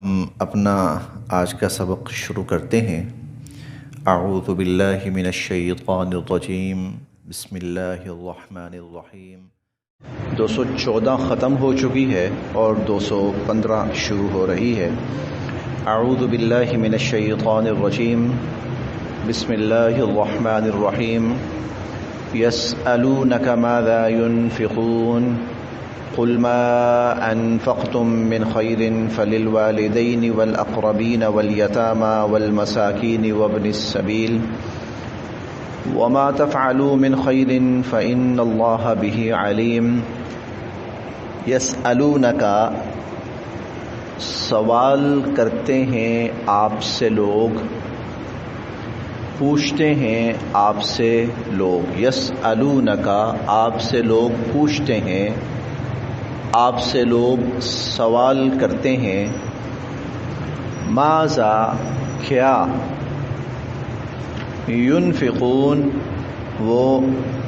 ہم اپنا آج کا سبق شروع کرتے ہیں۔ اعوذ باللہ من الشیطان الرجیم، بسم اللہ الرحمن الرحیم۔ 214 ختم ہو چکی ہے اور 215 شروع ہو رہی ہے۔ اعوذ باللہ من الشیطان الرجیم، بسم اللہ الرحمن الرحیم۔ یسألونک ماذا ينفقون قل ما انفقتم من خیر فللوالدین والاقربین والیتامى والمساکین وابن السبیل وما تفعلوا من خیر فإن اللہ به علیم۔ یسألونک، سوال کرتے ہیں آپ سے لوگ، پوچھتے ہیں آپ سے لوگ۔ یسألونک، آپ سے لوگ پوچھتے ہیں، آپ سے لوگ سوال کرتے ہیں۔ ماذا، کیا، ينفقون، وہ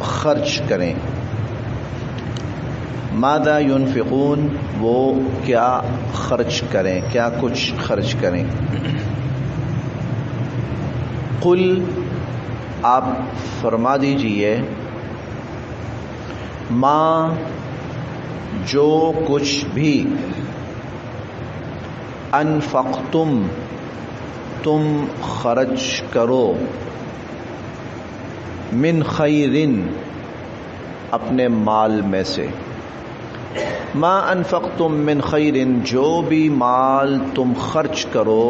خرچ کریں۔ ماذا ينفقون، وہ کیا خرچ کریں، کیا کچھ خرچ کریں۔ قل، آپ فرما دیجئے، ما، جو کچھ بھی، انفقتم، تم خرچ کرو، من خیرن، اپنے مال میں سے۔ ما انفقتم من خیرن، جو بھی مال تم خرچ کرو،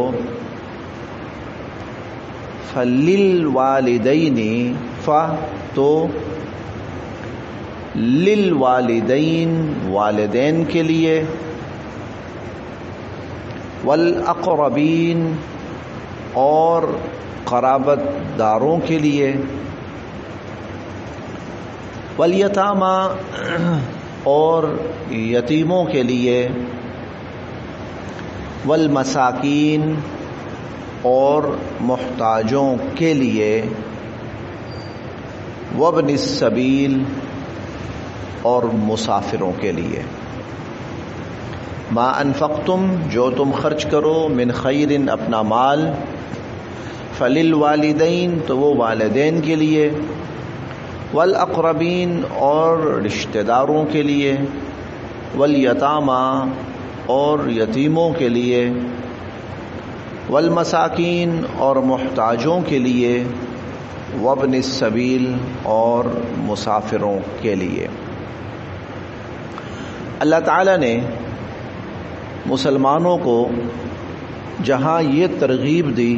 فللوالدین، تو للوالدین، والدین کے لیے، والاقربین، اور قرابت داروں کے لیے، والیتامى، اور یتیموں کے لیے، والمساکین، اور محتاجوں کے لیے، وابن السبیل، اور مسافروں کے لیے۔ ما انفقتم، جو تم خرچ کرو، من خیرن، اپنا مال، فللوالدین، تو وہ والدین کے لیے، والاقربین، اور رشتہ داروں کے لیے، والیتامى، اور یتیموں کے لیے، والمساکین، اور محتاجوں کے لیے، وابن السبیل، اور مسافروں کے لیے۔ اللہ تعالیٰ نے مسلمانوں کو جہاں یہ ترغیب دی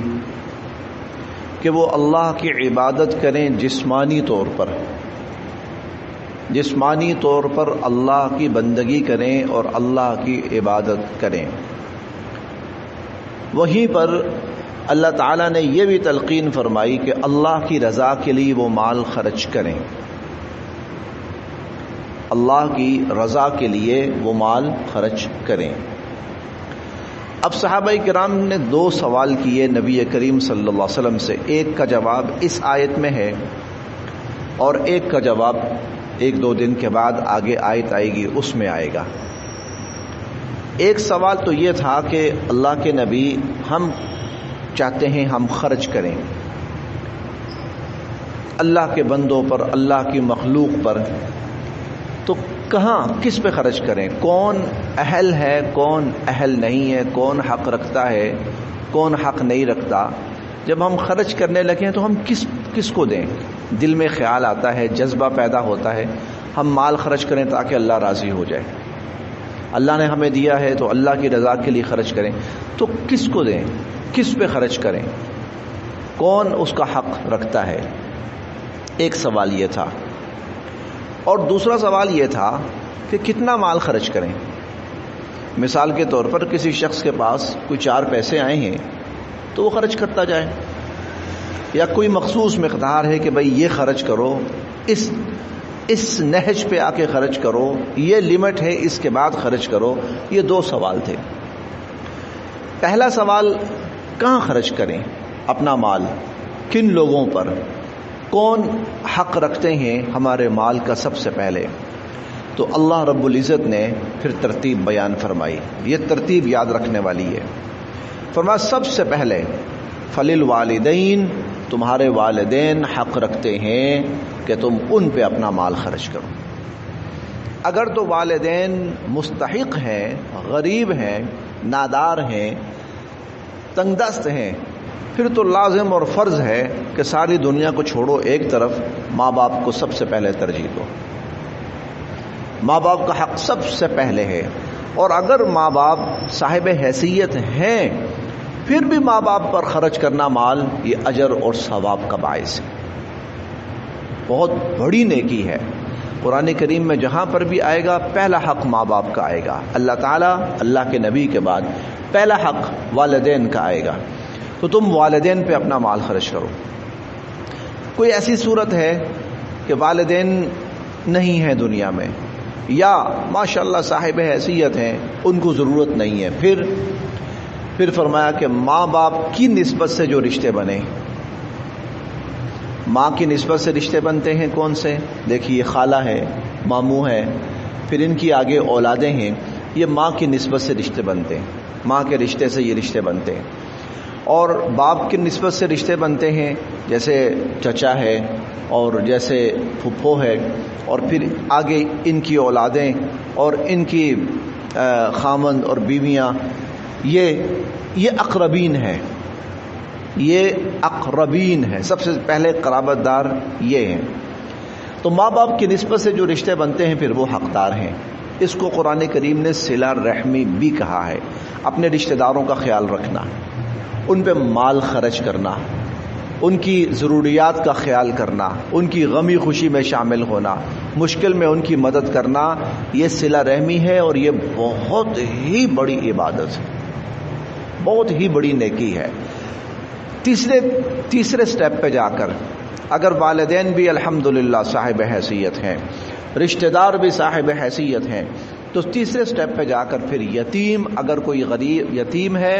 کہ وہ اللہ کی عبادت کریں جسمانی طور پر، جسمانی طور پر اللہ کی بندگی کریں اور اللہ کی عبادت کریں، وہیں پر اللہ تعالیٰ نے یہ بھی تلقین فرمائی کہ اللہ کی رضا کے لیے وہ مال خرچ کریں، اللہ کی رضا کے لیے وہ مال خرچ کریں۔ اب صحابہ کرام نے دو سوال کیے نبی کریم صلی اللہ علیہ وسلم سے، ایک کا جواب اس آیت میں ہے اور ایک کا جواب ایک دو دن کے بعد آگے آیت آئے گی اس میں آئے گا۔ ایک سوال تو یہ تھا کہ اللہ کے نبی، ہم چاہتے ہیں ہم خرچ کریں اللہ کے بندوں پر، اللہ کی مخلوق پر، تو کہاں، کس پہ خرچ کریں، کون اہل ہے، کون اہل نہیں ہے، کون حق رکھتا ہے، کون حق نہیں رکھتا۔ جب ہم خرچ کرنے لگے تو ہم کس کو دیں؟ دل میں خیال آتا ہے، جذبہ پیدا ہوتا ہے، ہم مال خرچ کریں تاکہ اللہ راضی ہو جائے، اللہ نے ہمیں دیا ہے تو اللہ کی رضا کے لیے خرچ کریں، تو کس کو دیں، کس پہ خرچ کریں، کون اس کا حق رکھتا ہے؟ ایک سوال یہ تھا، اور دوسرا سوال یہ تھا کہ کتنا مال خرچ کریں۔ مثال کے طور پر کسی شخص کے پاس کوئی 4 پیسے آئے ہیں تو وہ خرچ کرتا جائے، یا کوئی مخصوص مقدار ہے کہ بھئی یہ خرچ کرو، اس نہج پہ آ کے خرچ کرو، یہ لمٹ ہے، اس کے بعد خرچ کرو۔ یہ دو سوال تھے۔ پہلا سوال، کہاں خرچ کریں اپنا مال، کن لوگوں پر، کون حق رکھتے ہیں ہمارے مال کا سب سے پہلے؟ تو اللہ رب العزت نے پھر ترتیب بیان فرمائی. یہ ترتیب یاد رکھنے والی ہے. فرمایا سب سے پہلے فللوالدین، تمہارے والدین حق رکھتے ہیں کہ تم ان پہ اپنا مال خرچ کرو. اگر تو والدین مستحق ہیں، غریب ہیں، نادار ہیں، تنگ دست ہیں، پھر تو لازم اور فرض ہے کہ ساری دنیا کو چھوڑو ایک طرف، ماں باپ کو سب سے پہلے ترجیح دو. ماں باپ کا حق سب سے پہلے ہے. اور اگر ماں باپ صاحب حیثیت ہیں پھر بھی ماں باپ پر خرچ کرنا مال، یہ اجر اور ثواب کا باعث ہے، بہت بڑی نیکی ہے. قرآن کریم میں جہاں پر بھی آئے گا پہلا حق ماں باپ کا آئے گا. اللہ تعالیٰ، اللہ کے نبی کے بعد پہلا حق والدین کا آئے گا. تو تم والدین پہ اپنا مال خرچ کرو. کوئی ایسی صورت ہے کہ والدین نہیں ہیں دنیا میں، یا ماشاءاللہ صاحب حیثیت ہیں، ان کو ضرورت نہیں ہے، پھر فرمایا کہ ماں باپ کی نسبت سے جو رشتے بنے، ماں کی نسبت سے رشتے بنتے ہیں کون سے؟ دیکھیے خالہ ہے، ماموں ہے، پھر ان کی آگے اولادیں ہیں، یہ ماں کی نسبت سے رشتے بنتے ہیں، ماں کے رشتے سے یہ رشتے بنتے ہیں. اور باپ کی نسبت سے رشتے بنتے ہیں، جیسے چچا ہے اور جیسے پھپھو ہے، اور پھر آگے ان کی اولادیں اور ان کی خامند اور بیویاں، یہ اقربین ہیں، یہ اقربین ہیں، سب سے پہلے قرابت دار یہ ہیں. تو ماں باپ کی نسبت سے جو رشتے بنتے ہیں پھر وہ حقدار ہیں. اس کو قرآن کریم نے صلہ رحمی بھی کہا ہے. اپنے رشتہ داروں کا خیال رکھنا، ان پہ مال خرچ کرنا، ان کی ضروریات کا خیال کرنا، ان کی غمی خوشی میں شامل ہونا، مشکل میں ان کی مدد کرنا، یہ صلہ رحمی ہے. اور یہ بہت ہی بڑی عبادت ہے، بہت ہی بڑی نیکی ہے. تیسرے سٹیپ پہ جا کر اگر والدین بھی الحمدللہ صاحب حیثیت ہیں، رشتہ دار بھی صاحب حیثیت ہیں، تو تیسرے سٹیپ پہ جا کر پھر یتیم، اگر کوئی غریب یتیم ہے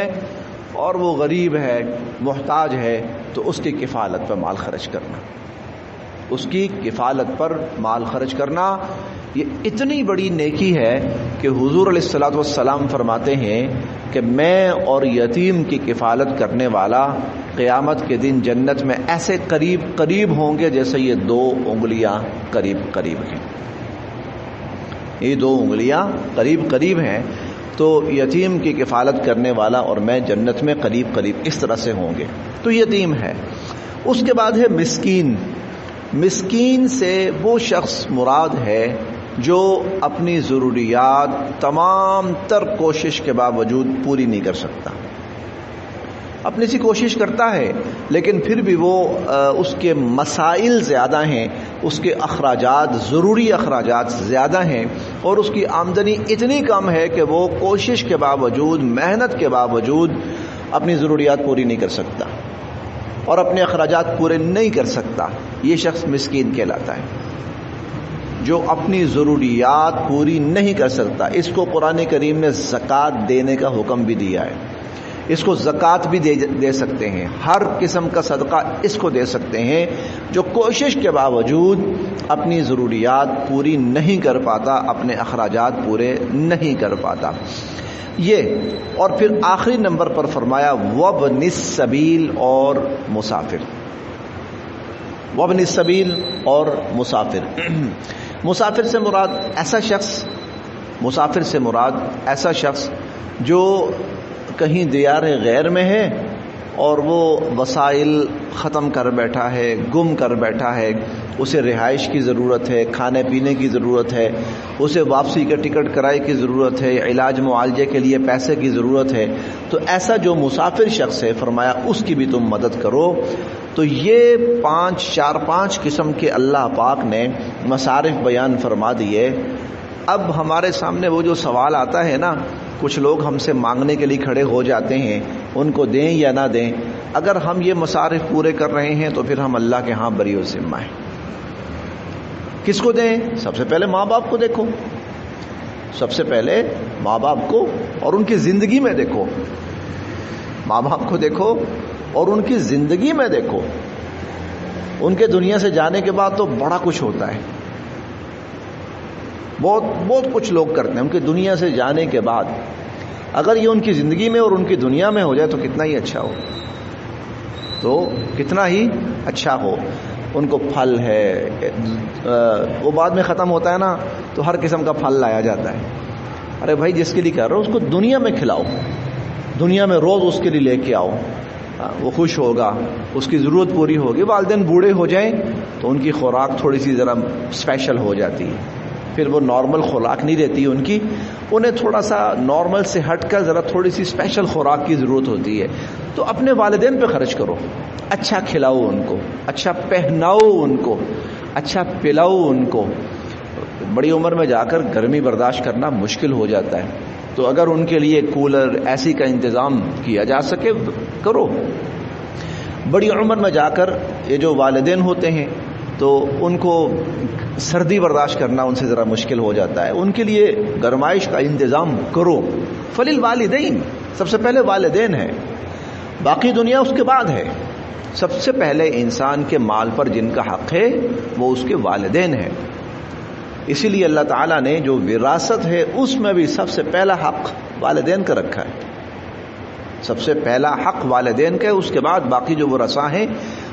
اور وہ غریب ہے، محتاج ہے، تو اس کی کفالت پر مال خرچ کرنا، اس کی کفالت پر مال خرچ کرنا. یہ اتنی بڑی نیکی ہے کہ حضور علیہ الصلوۃ والسلام فرماتے ہیں کہ میں اور یتیم کی کفالت کرنے والا قیامت کے دن جنت میں ایسے قریب قریب ہوں گے جیسے یہ 2 انگلیاں قریب قریب ہیں. یہ 2 انگلیاں قریب قریب ہیں، تو یتیم کی کفالت کرنے والا اور میں جنت میں قریب قریب اس طرح سے ہوں گے. تو یتیم ہے. اس کے بعد ہے مسکین. مسکین سے وہ شخص مراد ہے جو اپنی ضروریات تمام تر کوشش کے باوجود پوری نہیں کر سکتا. اپنی سی کوشش کرتا ہے لیکن پھر بھی وہ اس کے مسائل زیادہ ہیں، اس کے اخراجات، ضروری اخراجات زیادہ ہیں، اور اس کی آمدنی اتنی کم ہے کہ وہ کوشش کے باوجود، محنت کے باوجود اپنی ضروریات پوری نہیں کر سکتا اور اپنے اخراجات پورے نہیں کر سکتا. یہ شخص مسکین کہلاتا ہے، جو اپنی ضروریات پوری نہیں کر سکتا. اس کو قرآن کریم نے زکوٰۃ دینے کا حکم بھی دیا ہے. اس کو زکوٰۃ بھی دے سکتے ہیں، ہر قسم کا صدقہ اس کو دے سکتے ہیں جو کوشش کے باوجود اپنی ضروریات پوری نہیں کر پاتا، اپنے اخراجات پورے نہیں کر پاتا. یہ اور پھر آخری نمبر پر فرمایا وابن السبیل اور مسافر. وابن السبیل اور مسافر. مسافر سے مراد ایسا شخص جو کہیں دیار غیر میں ہے اور وہ وسائل ختم کر بیٹھا ہے، گم کر بیٹھا ہے، اسے رہائش کی ضرورت ہے، کھانے پینے کی ضرورت ہے، اسے واپسی کا ٹکٹ کرائے کی ضرورت ہے، علاج معالجے کے لیے پیسے کی ضرورت ہے. تو ایسا جو مسافر شخص ہے فرمایا اس کی بھی تم مدد کرو. تو یہ 4-5 قسم کے اللہ پاک نے مصارف بیان فرما دیے. اب ہمارے سامنے وہ جو سوال آتا ہے نا، کچھ لوگ ہم سے مانگنے کے لیے کھڑے ہو جاتے ہیں، ان کو دیں یا نہ دیں. اگر ہم یہ مصارف پورے کر رہے ہیں تو پھر ہم اللہ کے ہاں بری الذمہ ہیں. کس کو دیں؟ سب سے پہلے ماں باپ کو دیکھو، سب سے پہلے ماں باپ کو اور ان کی زندگی میں دیکھو. ماں باپ کو دیکھو اور ان کی زندگی میں دیکھو. ان کے دنیا سے جانے کے بعد تو بڑا کچھ ہوتا ہے، بہت کچھ لوگ کرتے ہیں. ان کے دنیا سے جانے کے بعد اگر یہ ان کی زندگی میں اور ان کی دنیا میں ہو جائے تو کتنا ہی اچھا ہو، تو کتنا ہی اچھا ہو. ان کو پھل ہے، وہ بعد میں ختم ہوتا ہے نا تو ہر قسم کا پھل لایا جاتا ہے. ارے بھائی جس کے لیے کر رہے ہو اس کو دنیا میں کھلاؤ، دنیا میں روز اس کے لیے لے کے آؤ، وہ خوش ہوگا، اس کی ضرورت پوری ہوگی. والدین بوڑھے ہو جائیں تو ان کی خوراک تھوڑی سی ذرا اسپیشل ہو جاتی ہے، پھر وہ نارمل خوراک نہیں رہتی ان کی، انہیں تھوڑا سا نارمل سے ہٹ کر ذرا تھوڑی سی اسپیشل خوراک کی ضرورت ہوتی ہے. تو اپنے والدین پہ خرچ کرو، اچھا کھلاؤ ان کو، اچھا پہناؤ ان کو، اچھا پلاؤ ان کو. بڑی عمر میں جا کر گرمی برداشت کرنا مشکل ہو جاتا ہے، تو اگر ان کے لیے کولر ایسی کا انتظام کیا جا سکے کرو. بڑی عمر میں جا کر یہ جو والدین ہوتے ہیں تو ان کو سردی برداشت کرنا ان سے ذرا مشکل ہو جاتا ہے، ان کے لیے گرمائش کا انتظام کرو. فللوالدین، سب سے پہلے والدین ہیں، باقی دنیا اس کے بعد ہے. سب سے پہلے انسان کے مال پر جن کا حق ہے وہ اس کے والدین ہیں. اسی لیے اللہ تعالیٰ نے جو وراثت ہے اس میں بھی سب سے پہلا حق والدین کا رکھا ہے. سب سے پہلا حق والدین کا ہے، اس کے بعد باقی جو ورثاء ہیں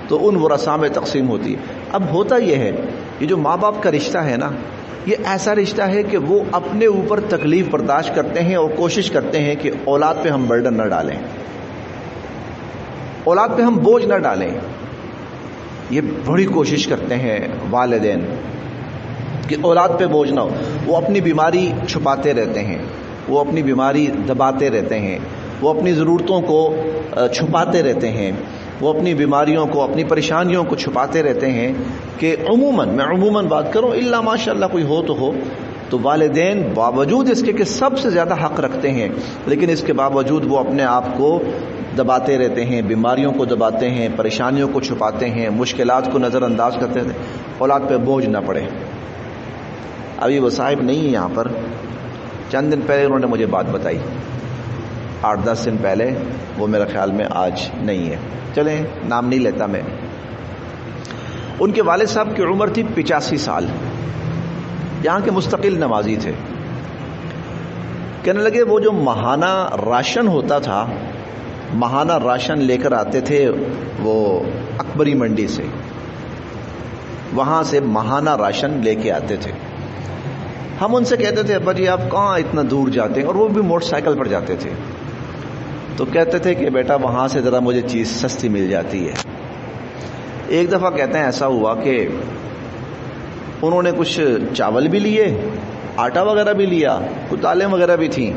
تو ان ورثاء میں تقسیم ہوتی ہے. اب ہوتا یہ ہے، یہ جو ماں باپ کا رشتہ ہے نا، یہ ایسا رشتہ ہے کہ وہ اپنے اوپر تکلیف برداشت کرتے ہیں اور کوشش کرتے ہیں کہ اولاد پہ ہم برڈن نہ ڈالیں، اولاد پہ ہم بوجھ نہ ڈالیں. یہ بڑی کوشش کرتے ہیں والدین کہ اولاد پہ بوجھ نہ ہو. وہ اپنی بیماری چھپاتے رہتے ہیں، وہ اپنی بیماری دباتے رہتے ہیں، وہ اپنی ضرورتوں کو چھپاتے رہتے ہیں، وہ اپنی بیماریوں کو، اپنی پریشانیوں کو چھپاتے رہتے ہیں. کہ میں عموماً بات کروں، الا ماشاء اللہ کوئی ہو تو والدین باوجود اس کے کہ سب سے زیادہ حق رکھتے ہیں، لیکن اس کے باوجود وہ اپنے آپ کو دباتے رہتے ہیں، بیماریوں کو دباتے ہیں، پریشانیوں کو چھپاتے ہیں، مشکلات کو نظر انداز کرتے ہیں، اولاد پہ بوجھ نہ پڑے. ابھی وہ صاحب نہیں ہے یہاں پر، چند دن پہلے انہوں نے مجھے بات بتائی، 8-10 دن پہلے، وہ میرے خیال میں آج نہیں ہے، چلیں نام نہیں لیتا میں. ان کے والد صاحب کی عمر تھی 85 سال، یہاں کے مستقل نمازی تھے. کہنے لگے وہ جو ماہانہ راشن ہوتا تھا، ماہانہ راشن لے کر آتے تھے وہ اکبری منڈی سے، وہاں سے ماہانہ راشن لے کے آتے تھے. ہم ان سے کہتے تھے ابا جی آپ کہاں اتنا دور جاتے ہیں، اور وہ بھی موٹر سائیکل پر جاتے تھے. تو کہتے تھے کہ بیٹا وہاں سے ذرا مجھے چیز سستی مل جاتی ہے. ایک دفعہ کہتے ہیں ایسا ہوا کہ انہوں نے کچھ چاول بھی لیے، آٹا وغیرہ بھی لیا، کچھ دالیں وغیرہ بھی تھیں،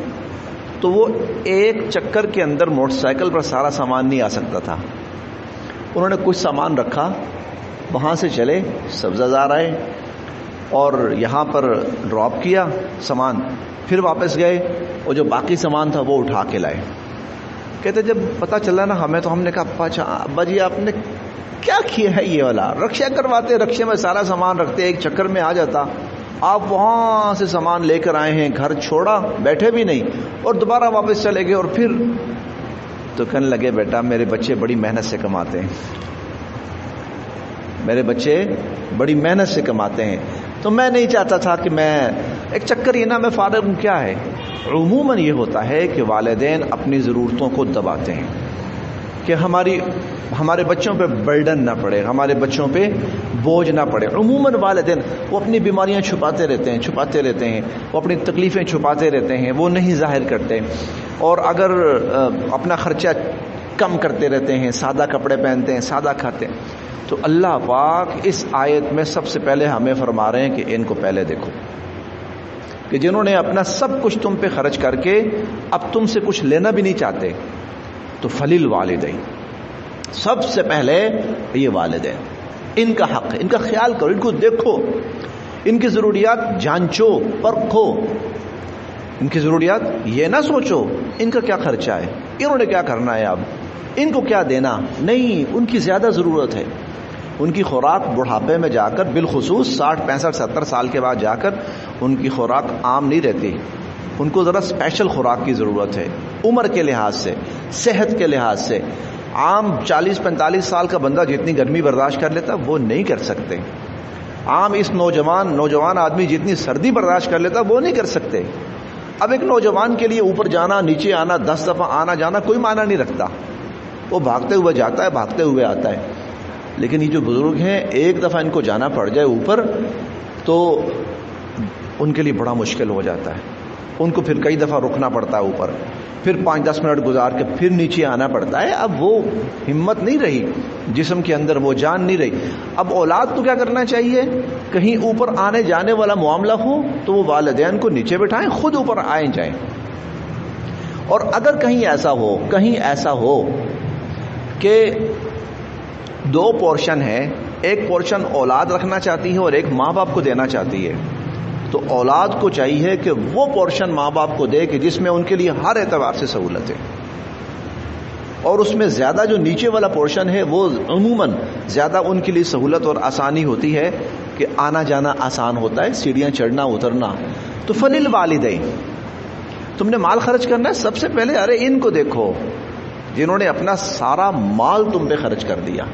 تو وہ ایک چکر کے اندر موٹر سائیکل پر سارا سامان نہیں آ سکتا تھا. انہوں نے کچھ سامان رکھا، وہاں سے چلے سبزہ زار آئے اور یہاں پر ڈراپ کیا سامان، پھر واپس گئے اور جو باقی سامان تھا وہ اٹھا کے لائے. کہتے جب پتہ چلا نا ہمیں تو ہم نے کہا ابا جی آپ نے کیا کیا ہے، یہ والا رکشہ کرواتے، رکشے میں سارا سامان رکھتے، ایک چکر میں آ جاتا. آپ وہاں سے سامان لے کر آئے ہیں، گھر چھوڑا، بیٹھے بھی نہیں اور دوبارہ واپس چلے گئے. اور پھر تو کہنے لگے بیٹا میرے بچے بڑی محنت سے کماتے ہیں، میرے بچے بڑی محنت سے کماتے ہیں، تو میں نہیں چاہتا تھا کہ میں ایک چکر یہ نہ میں فارغ ہوں. کیا ہے عموماً یہ ہوتا ہے کہ والدین اپنی ضرورتوں کو دباتے ہیں کہ ہمارے بچوں پہ برڈن نہ پڑے، ہمارے بچوں پہ بوجھ نہ پڑے. عموماً والدین وہ اپنی بیماریاں چھپاتے رہتے ہیں، وہ اپنی تکلیفیں چھپاتے رہتے ہیں، وہ نہیں ظاہر کرتے، اور اگر اپنا خرچہ کم کرتے رہتے ہیں، سادہ کپڑے پہنتے ہیں، سادہ کھاتے ہیں. تو اللہ پاک اس آیت میں سب سے پہلے ہمیں فرما رہے ہیں کہ ان کو پہلے دیکھو کہ جنہوں نے اپنا سب کچھ تم پہ خرچ کر کے اب تم سے کچھ لینا بھی نہیں چاہتے، تو فلیل والدین، سب سے پہلے یہ والدین، ان کا حق ہے، ان کا خیال کرو، ان کو دیکھو، ان کی ضروریات جانچو، پرکھو. ان کی ضروریات یہ نہ سوچو ان کا کیا خرچہ ہے، انہوں نے کیا کرنا ہے، اب ان کو کیا دینا، نہیں، ان کی زیادہ ضرورت ہے. ان کی خوراک بڑھاپے میں جا کر، بالخصوص 60 65 70 سال کے بعد جا کر ان کی خوراک عام نہیں رہتی، ان کو ذرا اسپیشل خوراک کی ضرورت ہے، عمر کے لحاظ سے، صحت کے لحاظ سے. عام 40 45 سال کا بندہ جتنی گرمی برداشت کر لیتا وہ نہیں کر سکتے. عام اس نوجوان آدمی جتنی سردی برداشت کر لیتا وہ نہیں کر سکتے. اب ایک نوجوان کے لیے اوپر جانا نیچے آنا 10 دفعہ آنا جانا کوئی معنی نہیں رکھتا، وہ بھاگتے ہوئے جاتا ہے بھاگتے ہوئے آتا ہے. لیکن یہ جو بزرگ ہیں ایک دفعہ ان کو جانا پڑ جائے اوپر تو ان کے لیے بڑا مشکل ہو جاتا ہے. ان کو پھر کئی دفعہ رکنا پڑتا ہے اوپر، پھر 5-10 منٹ گزار کے پھر نیچے آنا پڑتا ہے. اب وہ ہمت نہیں رہی جسم کے اندر، وہ جان نہیں رہی. اب اولاد کو کیا کرنا چاہیے؟ کہیں اوپر آنے جانے والا معاملہ ہو تو وہ والدین کو نیچے بٹھائیں، خود اوپر آئیں جائیں. اور اگر کہیں ایسا ہو کہ 2 پورشن ہے، ایک پورشن اولاد رکھنا چاہتی ہے اور ایک ماں باپ کو دینا چاہتی ہے، تو اولاد کو چاہیے کہ وہ پورشن ماں باپ کو دے کہ جس میں ان کے لیے ہر اعتبار سے سہولت ہے. اور اس میں زیادہ جو نیچے والا پورشن ہے وہ عموماً زیادہ ان کے لیے سہولت اور آسانی ہوتی ہے کہ آنا جانا آسان ہوتا ہے، سیڑھیاں چڑھنا اترنا. تو فللوالدین، تم نے مال خرچ کرنا ہے، سب سے پہلے ان کو دیکھو جنہوں نے اپنا سارا مال تم پہ خرچ کر دیا،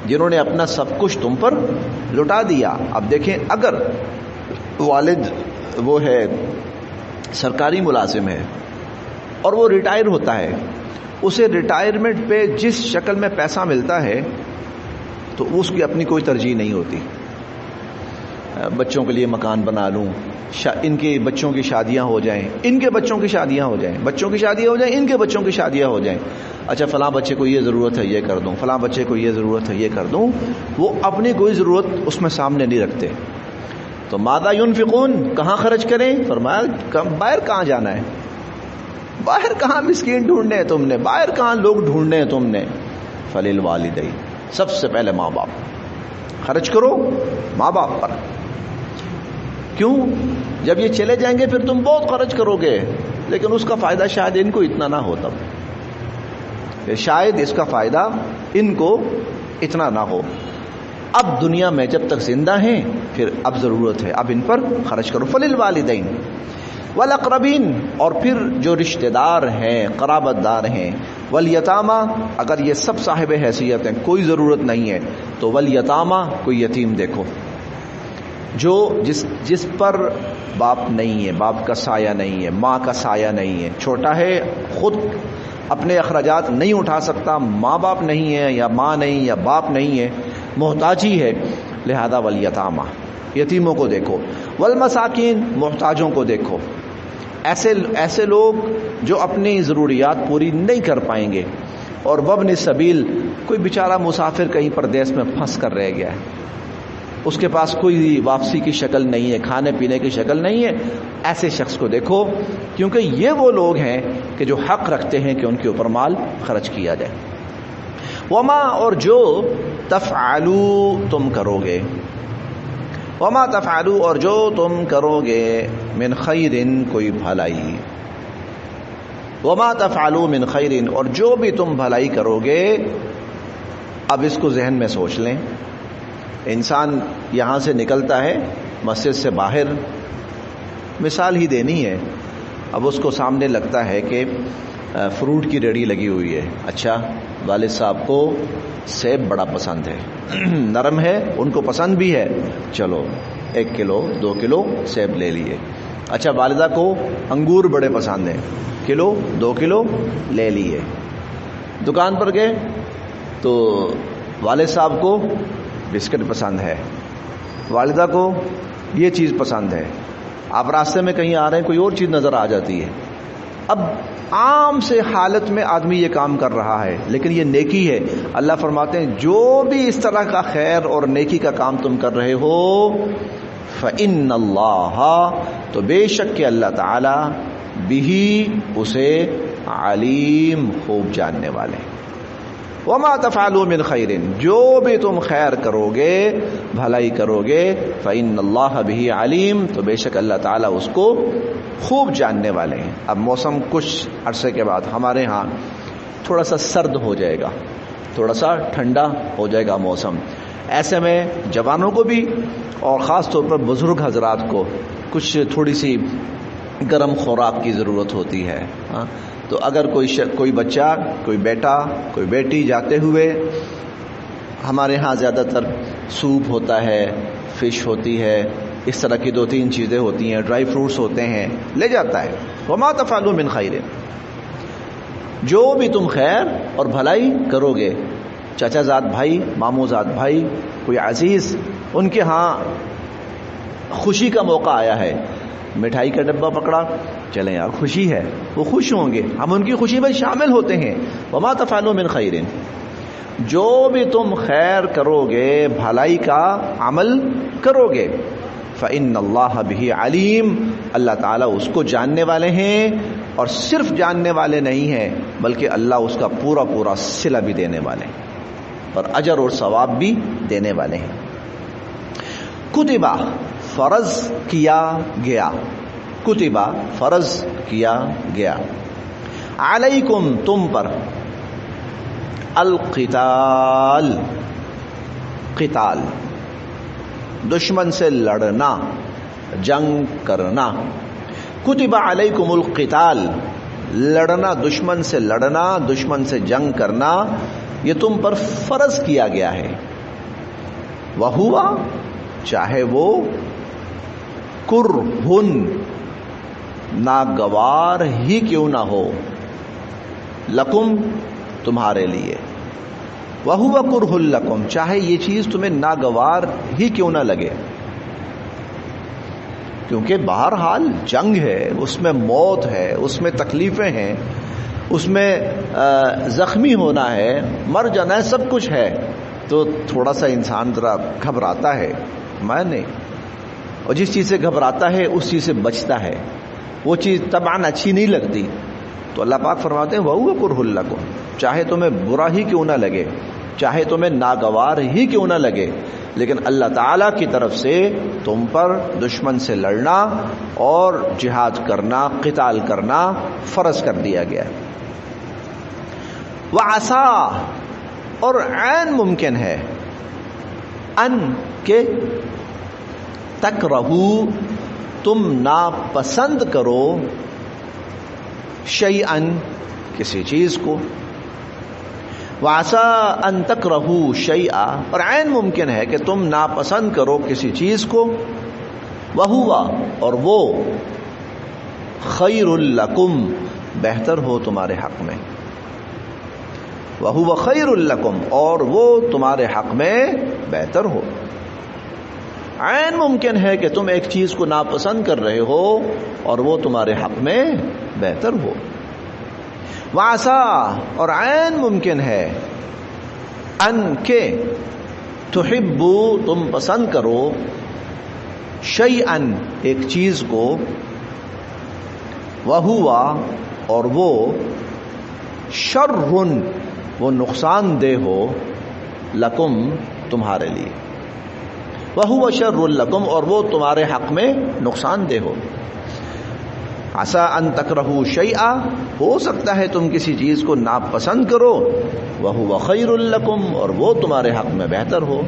جنہوں نے اپنا سب کچھ تم پر لٹا دیا. اب دیکھیں اگر والد وہ ہے سرکاری ملازم ہے اور وہ ریٹائر ہوتا ہے، اسے ریٹائرمنٹ پہ جس شکل میں پیسہ ملتا ہے تو اس کی اپنی کوئی ترجیح نہیں ہوتی. بچوں کے لیے مکان بنا لوں، ان کے بچوں کی شادیاں ہو جائیں، ان کے بچوں کی شادیاں ہو جائیں، بچوں کی شادیاں ہو جائیں، ان کے بچوں کی شادیاں ہو جائیں. اچھا فلاں بچے کو یہ ضرورت ہے یہ کر دوں، فلاں بچے کو یہ ضرورت ہے یہ کر دوں. وہ اپنی کوئی ضرورت اس میں سامنے نہیں رکھتے. تو ماذا ينفقون، کہاں خرچ کریں؟ فرمایا باہر کہاں جانا ہے، باہر کہاں مسکین ڈھونڈنے ہیں تم نے، باہر کہاں لوگ ڈھونڈنے ہیں تم نے. فللوالدین، سب سے پہلے ماں باپ خرچ کرو، ماں باپ پر. کیوں؟ جب یہ چلے جائیں گے پھر تم بہت خرچ کرو گے، لیکن اس کا فائدہ شاید ان کو اتنا نہ ہو، تب شاید اس کا فائدہ ان کو اتنا نہ ہو. اب دنیا میں جب تک زندہ ہیں پھر اب ضرورت ہے، اب ان پر خرچ کرو. فللوالدین والاقربین، اور پھر جو رشتہ دار ہیں قرابت دار ہیں. والیتامى، اگر یہ سب صاحب حیثیت ہیں کوئی ضرورت نہیں ہے تو والیتامى، کوئی یتیم دیکھو جو جس پر باپ نہیں ہے، باپ کا سایہ نہیں ہے، ماں کا سایہ نہیں ہے، چھوٹا ہے، خود اپنے اخراجات نہیں اٹھا سکتا، ماں باپ نہیں ہے یا ماں نہیں یا باپ نہیں ہے، محتاجی ہے، لہذا والیتامى، یتیموں کو دیکھو. والمساکین، محتاجوں کو دیکھو، ایسے لوگ جو اپنی ضروریات پوری نہیں کر پائیں گے. اور وابن السبیل، کوئی بیچارہ مسافر کہیں پردیس میں پھنس کر رہ گیا ہے، اس کے پاس کوئی واپسی کی شکل نہیں ہے، کھانے پینے کی شکل نہیں ہے، ایسے شخص کو دیکھو، کیونکہ یہ وہ لوگ ہیں کہ جو حق رکھتے ہیں کہ ان کے اوپر مال خرچ کیا جائے. وما، اور جو تفعلوا، تم کرو گے، وما تفعلوا، اور جو تم کرو گے، من خیر، کوئی بھلائی، وما تفعلوا من خیر، اور جو بھی تم بھلائی کرو گے. اب اس کو ذہن میں سوچ لیں. انسان یہاں سے نکلتا ہے مسجد سے باہر، مثال ہی دینی ہے، اب اس کو سامنے لگتا ہے کہ فروٹ کی ریڑھی لگی ہوئی ہے. اچھا والد صاحب کو سیب بڑا پسند ہے، نرم ہے، ان کو پسند بھی ہے، چلو 1 کلو 2 کلو سیب لے لیے. اچھا والدہ کو انگور بڑے پسند ہیں، 1 کلو 2 کلو لے لیے. دکان پر گئے تو والد صاحب کو بسکٹ پسند ہے، والدہ کو یہ چیز پسند ہے. آپ راستے میں کہیں آ رہے ہیں کوئی اور چیز نظر آ جاتی ہے. اب عام سے حالت میں آدمی یہ کام کر رہا ہے لیکن یہ نیکی ہے. اللہ فرماتے ہیں جو بھی اس طرح کا خیر اور نیکی کا کام تم کر رہے ہو، فإن اللہ، تو بے شک کہ اللہ تعالی، بھی اسے علیم، خوب جاننے والے. وما تفعلوا من خیر، جو بھی تم خیر کرو گے، بھلائی کرو گے، فإن اللہ بھی علیم، تو بے شک اللہ تعالیٰ اس کو خوب جاننے والے ہیں. اب موسم کچھ عرصے کے بعد ہمارے ہاں تھوڑا سا سرد ہو جائے گا، تھوڑا سا ٹھنڈا ہو جائے گا موسم. ایسے میں جوانوں کو بھی اور خاص طور پر بزرگ حضرات کو کچھ تھوڑی سی گرم خوراک کی ضرورت ہوتی ہے. تو اگر کوئی بچہ، کوئی بیٹا، کوئی بیٹی جاتے ہوئے، ہمارے ہاں زیادہ تر سوپ ہوتا ہے، فش ہوتی ہے، اس طرح کی 2-3 چیزیں ہوتی ہیں, ڈرائی فروٹس ہوتے ہیں, لے جاتا ہے. وما تفعلوا من خیر, جو بھی تم خیر اور بھلائی کرو گے, چچا زاد بھائی, ماموں زاد بھائی, کوئی عزیز, ان کے ہاں خوشی کا موقع آیا ہے, مٹھائی کا ڈبہ پکڑا, چلیں یار خوشی ہے, وہ خوش ہوں گے, ہم ان کی خوشی میں شامل ہوتے ہیں. وما تفعلوا من خیر, جو بھی تم خیر کرو گے, بھلائی کا عمل کرو گے, فإن اللہ بہ علیم, اللہ تعالیٰ اس کو جاننے والے ہیں, اور صرف جاننے والے نہیں ہیں بلکہ اللہ اس کا پورا پورا صلہ بھی دینے والے ہیں, اور اجر اور ثواب بھی دینے والے ہیں. کتبہ, فرض کیا گیا, کتبہ فرض کیا گیا, علیکم تم پر, القتال, قتال دشمن سے لڑنا, جنگ کرنا. کتب علیکم القتال, لڑنا, دشمن سے لڑنا, دشمن سے جنگ کرنا, یہ تم پر فرض کیا گیا ہے. وہوا, چاہے وہ کرہن, ناگوار ہی کیوں نہ ہو, لکم, تمہارے لیے. وَهُوَ كُرْهٌ لَكُمْ, چاہے یہ چیز تمہیں ناگوار ہی کیوں نہ لگے, کیونکہ بہرحال جنگ ہے, اس میں موت ہے, اس میں تکلیفیں ہیں, اس میں زخمی ہونا ہے, مر جانا ہے, سب کچھ ہے, تو تھوڑا سا انسان ذرا گھبراتا ہے. میں نہیں, اور جس چیز سے گھبراتا ہے اس چیز سے بچتا ہے, وہ چیز طبعاً اچھی نہیں لگتی. تو اللہ پاک فرماتے ہیں وَهُوَ كُرْهٌ لَكُمْ, چاہے تمہیں برا ہی کیوں نہ لگے, چاہے تمہیں ناگوار ہی کیوں نہ لگے, لیکن اللہ تعالیٰ کی طرف سے تم پر دشمن سے لڑنا اور جہاد کرنا, قتال کرنا فرض کر دیا گیا. وَعَسَىٰ, اور عین ممکن ہے, ان کے تکرہو, تم ناپسند کرو, شیئن, کسی چیز کو. وَعَسَىٰ أَن تَكْرَهُوا شَيْئًا, اور عین ممکن ہے کہ تم ناپسند کرو کسی چیز کو. وَهُوَ, اور وہ خَيْرٌ لَكُمْ, بہتر ہو تمہارے حق میں. وَهُوَ خَيْرٌ لَكُمْ, اور وہ تمہارے حق میں بہتر ہو. عین ممکن ہے کہ تم ایک چیز کو ناپسند کر رہے ہو اور وہ تمہارے حق میں بہتر ہو. وَعَسَىٰ, اور عین ممکن ہے, ان کے تحبو, تم پسند کرو, شیئن, ایک چیز کو, وَهُوَ, اور وہ شرٌ, وہ نقصان دہ ہو, لکم, تمہارے لیے. وَهُوَ شَرٌ لَكُمْ, اور وہ تمہارے حق میں نقصان دہ ہو. عَسَىٰ أَن تَكْرَهُوا شَيْئًا, ہو سکتا ہے تم کسی چیز کو ناپسند کرو, وَهُوَ خَيْرٌ لَكُمْ, اور وہ تمہارے حق میں بہتر ہو.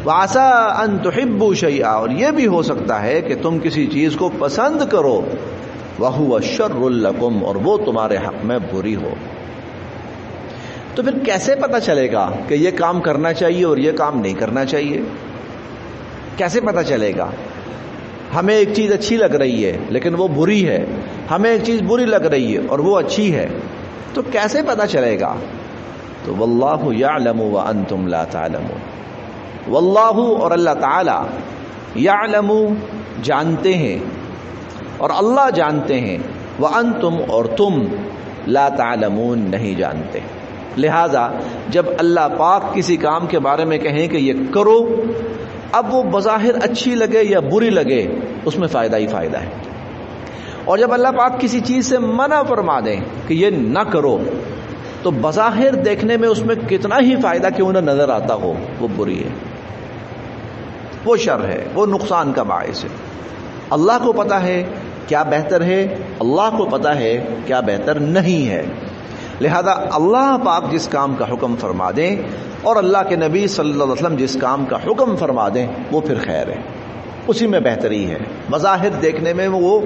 وَعَسَىٰ أَن تُحِبُّوا شَيْئًا, اور یہ بھی ہو سکتا ہے کہ تم کسی چیز کو پسند کرو, وَهُوَ شَرٌ لَكُمْ, اور وہ تمہارے حق میں بری ہو. تو پھر کیسے پتہ چلے گا کہ یہ کام کرنا چاہیے اور یہ کام نہیں کرنا چاہیے؟ کیسے پتہ چلے گا؟ ہمیں ایک چیز اچھی لگ رہی ہے لیکن وہ بری ہے, ہمیں ایک چیز بری لگ رہی ہے اور وہ اچھی ہے, تو کیسے پتہ چلے گا؟ تو واللہ یعلم وانتم لا تعلمون, واللہ, اور اللہ تعالی, یعلم, جانتے ہیں, اور اللہ جانتے ہیں, وانتم, اور تم, لا تعلمون, نہیں جانتے. لہذا جب اللہ پاک کسی کام کے بارے میں کہیں کہ یہ کرو, اب وہ بظاہر اچھی لگے یا بری لگے, اس میں فائدہ ہی فائدہ ہے. اور جب اللہ پاک کسی چیز سے منع فرما دیں کہ یہ نہ کرو, تو بظاہر دیکھنے میں اس میں کتنا ہی فائدہ کیوں نہ نظر آتا ہو, وہ بری ہے, وہ شر ہے, وہ نقصان کا باعث ہے. اللہ کو پتا ہے کیا بہتر ہے, اللہ کو پتا ہے کیا بہتر نہیں ہے. لہذا اللہ پاک جس کام کا حکم فرما دیں اور اللہ کے نبی صلی اللہ علیہ وسلم جس کام کا حکم فرما دیں, وہ پھر خیر ہے, اسی میں بہتری ہے, بظاہر دیکھنے میں وہ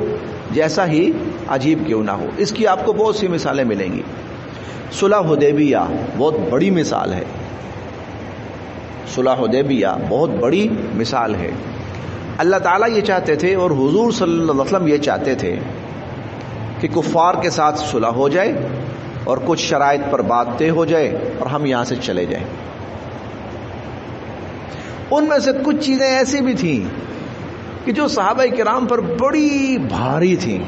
جیسا ہی عجیب کیوں نہ ہو. اس کی آپ کو بہت سی مثالیں ملیں گی. صلح حدیبیہ بہت بڑی مثال ہے, صلح حدیبیہ بہت بڑی مثال ہے. اللہ تعالیٰ یہ چاہتے تھے اور حضور صلی اللہ علیہ وسلم یہ چاہتے تھے کہ کفار کے ساتھ صلح ہو جائے اور کچھ شرائط پر بات طے ہو جائے اور ہم یہاں سے چلے جائیں. ان میں سے کچھ چیزیں ایسی بھی تھیں کہ جو صحابہ کرام پر بڑی بھاری تھیں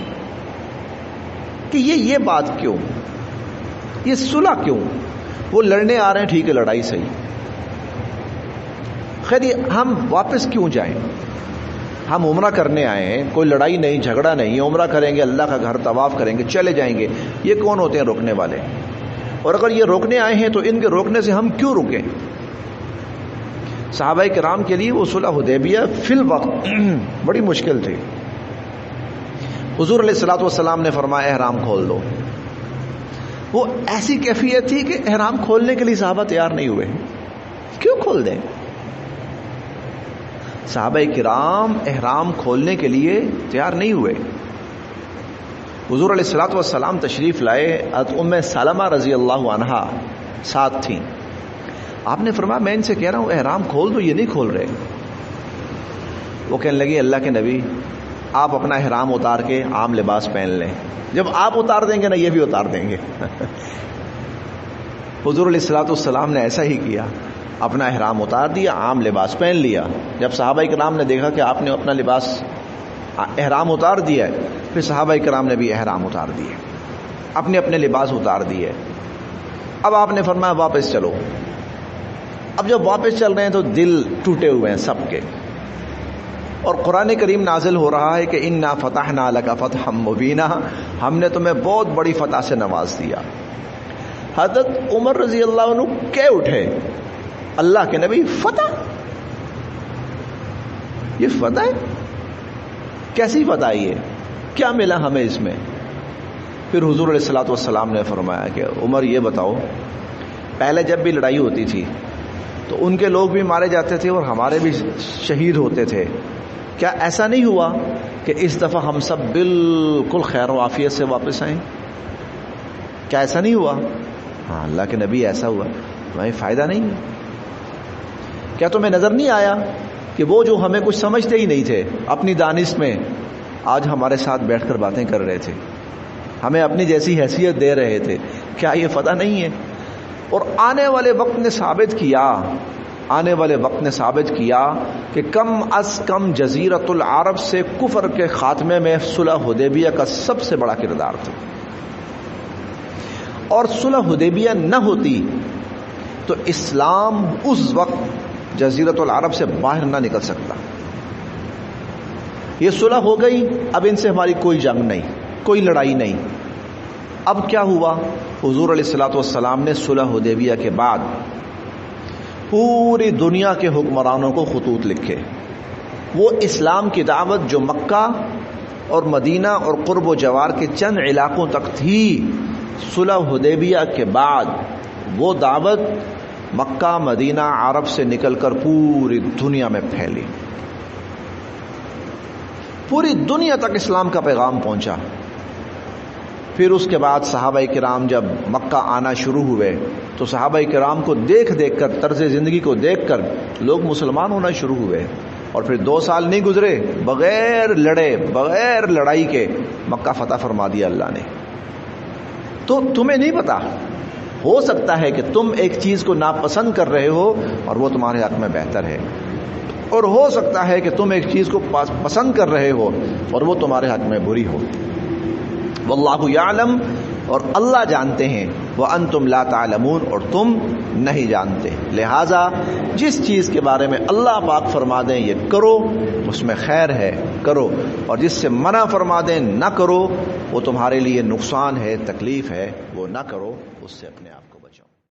کہ یہ بات کیوں, یہ صلح کیوں, وہ لڑنے آ رہے ہیں ٹھیک ہے لڑائی صحیح, خیر ہم واپس کیوں جائیں, ہم عمرہ کرنے آئے ہیں, کوئی لڑائی نہیں جھگڑا نہیں, عمرہ کریں گے, اللہ کا گھر طواف کریں گے, چلے جائیں گے. یہ کون ہوتے ہیں روکنے والے؟ اور اگر یہ روکنے آئے ہیں تو ان کے روکنے سے ہم کیوں رکیں؟ صحابہ کرام کے لیے وہ صلح حدیبیہ فی الوقت بڑی مشکل تھی. حضور علیہ الصلوۃ والسلام نے فرمایا احرام کھول دو. وہ ایسی کیفیت تھی کہ احرام کھولنے کے لیے صحابہ تیار نہیں ہوئے. کیوں کھول دیں؟ صحابہ کرام احرام کھولنے کے لیے تیار نہیں ہوئے. حضور علیہ الصلوۃ والسلام تشریف لائے, حضرت ام سلمہ رضی اللہ عنہا ساتھ تھیں. آپ نے فرمایا میں ان سے کہہ رہا ہوں احرام کھول دو, یہ نہیں کھول رہے. وہ کہنے لگی اللہ کے نبی آپ اپنا احرام اتار کے عام لباس پہن لیں, جب آپ اتار دیں گے نا یہ بھی اتار دیں گے. حضور علیہ الصلوۃ والسلام نے ایسا ہی کیا, اپنا احرام اتار دیا, عام لباس پہن لیا. جب صحابہ کرام نے دیکھا کہ آپ نے اپنا لباس احرام اتار دیا ہے, پھر صحابہ کرام نے بھی احرام اتار دیے, اپنے اپنے لباس اتار دیے. اب آپ نے فرمایا واپس چلو. اب جب واپس چل رہے ہیں تو دل ٹوٹے ہوئے ہیں سب کے, اور قرآن کریم نازل ہو رہا ہے کہ انا فتحنا لک فتحا مبینا, ہم نے تمہیں بہت بڑی فتح سے نواز دیا. حضرت عمر رضی اللہ عنہ کہہ اٹھے اللہ کے نبی فتح, یہ فتح ہے, کیسی فتح ہے, کیا ملا ہمیں اس میں؟ پھر حضور علیہ الصلوۃ والسلام نے فرمایا کہ عمر یہ بتاؤ, پہلے جب بھی لڑائی ہوتی تھی تو ان کے لوگ بھی مارے جاتے تھے اور ہمارے بھی شہید ہوتے تھے, کیا ایسا نہیں ہوا کہ اس دفعہ ہم سب بالکل خیر و عافیت سے واپس آئیں؟ کیا ایسا نہیں ہوا؟ ہاں اللہ کے نبی ایسا ہوا. تمہیں فائدہ نہیں ہے کیا؟ تمہیں نظر نہیں آیا کہ وہ جو ہمیں کچھ سمجھتے ہی نہیں تھے اپنی دانش میں, آج ہمارے ساتھ بیٹھ کر باتیں کر رہے تھے, ہمیں اپنی جیسی حیثیت دے رہے تھے؟ کیا یہ فتح نہیں ہے؟ اور آنے والے وقت نے ثابت کیا کہ کم از کم جزیرۃ العرب سے کفر کے خاتمے میں صلح حدیبیہ کا سب سے بڑا کردار تھا. اور صلح حدیبیہ نہ ہوتی تو اسلام اس وقت جزیرۃ العرب سے باہر نہ نکل سکتا. یہ صلح ہو گئی, اب ان سے ہماری کوئی جنگ نہیں, کوئی لڑائی نہیں. اب کیا ہوا؟ حضور علیہ الصلوۃ والسلام نے صلح حدیبیہ کے بعد پوری دنیا کے حکمرانوں کو خطوط لکھے. وہ اسلام کی دعوت جو مکہ اور مدینہ اور قرب و جوار کے چند علاقوں تک تھی, صلح حدیبیہ کے بعد وہ دعوت مکہ مدینہ عرب سے نکل کر پوری دنیا میں پھیلی. پوری دنیا تک اسلام کا پیغام پہنچا. پھر اس کے بعد صحابہ کرام جب مکہ آنا شروع ہوئے تو صحابہ کرام کو دیکھ کر, طرز زندگی کو دیکھ کر لوگ مسلمان ہونا شروع ہوئے. اور پھر 2 سال نہیں گزرے بغیر لڑے, بغیر لڑائی کے مکہ فتح فرما دیا اللہ نے. تو تمہیں نہیں پتا, ہو سکتا ہے کہ تم ایک چیز کو ناپسند کر رہے ہو اور وہ تمہارے حق میں بہتر ہے, اور ہو سکتا ہے کہ تم ایک چیز کو پسند کر رہے ہو اور وہ تمہارے حق میں بری ہو. واللہ یعلم, اور اللہ جانتے ہیں, وانتم لا تعلمون, اور تم نہیں جانتے. لہذا جس چیز کے بارے میں اللہ پاک فرما دیں یہ کرو, اس میں خیر ہے, کرو, اور جس سے منع فرما دیں نہ کرو, وہ تمہارے لیے نقصان ہے, تکلیف ہے, وہ نہ کرو, اس سے اپنے آپ کو